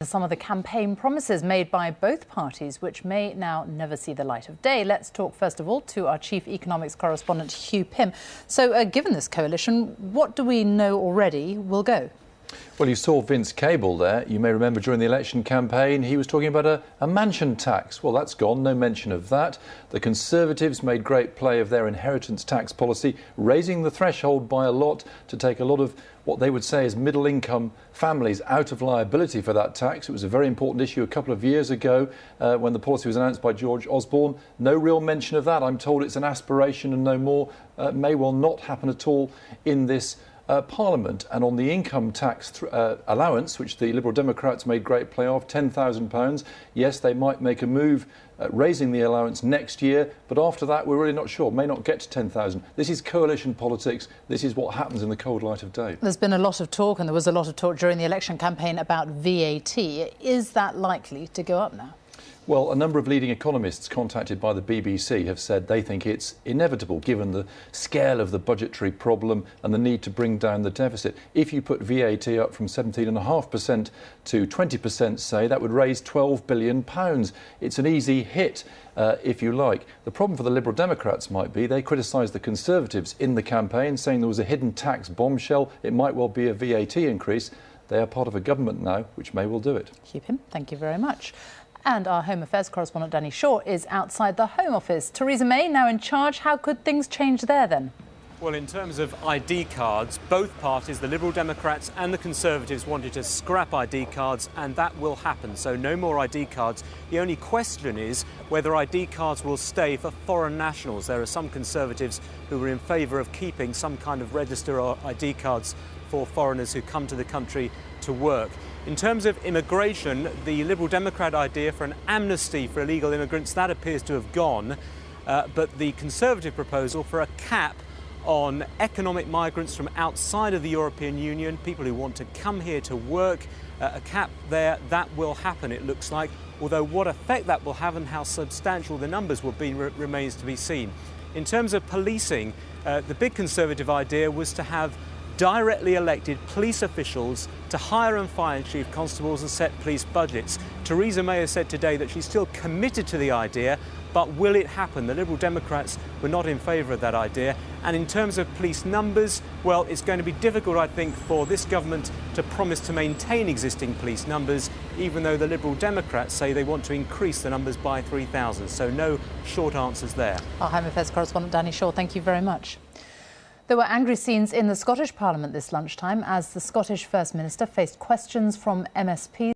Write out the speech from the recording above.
Some of the campaign promises made by both parties, which may now never see the light of day. Let's talk first of all to our chief economics correspondent, Hugh Pym. So, given this coalition, what do we know already will go? Well, you saw Vince Cable there. You may remember during the election campaign, he was talking about a mansion tax. Well, that's gone. No mention of that. The Conservatives made great play of their inheritance tax policy, raising the threshold by a lot to take a lot of what they would say is middle-income families out of liability for that tax. It was a very important issue a couple of years ago when the policy was announced by George Osborne. No real mention of that. I'm told it's an aspiration and no more. May well not happen at all in this Parliament. And on the income tax allowance, which the Liberal Democrats made great play of, £10,000, yes, they might make a move raising the allowance next year, but after that we're really not sure. May not get to 10,000. This is coalition politics. This is what happens in the cold light of day. There's been a lot of talk, and there was a lot of talk during the election campaign about VAT. Is that likely to go up now? Well, a number of leading economists contacted by the BBC have said they think it's inevitable given the scale of the budgetary problem and the need to bring down the deficit. If you put VAT up from 17.5% to 20%, say, that would raise £12 billion. It's an easy hit, if you like. The problem for the Liberal Democrats might be they criticised the Conservatives in the campaign, saying there was a hidden tax bombshell. It might well be a VAT increase. They are part of a government now, which may well do it. Keep him. Thank you very much. And our Home Affairs correspondent Danny Shaw is outside the Home Office. Theresa May now in charge. How could things change there then? Well, in terms of ID cards, both parties, the Liberal Democrats and the Conservatives, wanted to scrap ID cards, and that will happen. So no more ID cards. The only question is whether ID cards will stay for foreign nationals. There are some Conservatives who are in favour of keeping some kind of register or ID cards for foreigners who come to the country to work. In terms of immigration, the Liberal Democrat idea for an amnesty for illegal immigrants, that appears to have gone. But the Conservative proposal for a cap on economic migrants from outside of the European Union, people who want to come here to work, a cap there, that will happen, it looks like. Although what effect that will have and how substantial the numbers will be remains to be seen. In terms of policing, the big Conservative idea was to have directly elected police officials to hire and fire chief constables and set police budgets. Theresa May has said today that she's still committed to the idea, but will it happen? The Liberal Democrats were not in favour of that idea. And in terms of police numbers, well, it's going to be difficult, I think, for this government to promise to maintain existing police numbers, even though the Liberal Democrats say they want to increase the numbers by 3,000. So no short answers there. Our Home Affairs correspondent Danny Shaw, thank you very much. There were angry scenes in the Scottish Parliament this lunchtime as the Scottish First Minister faced questions from MSPs.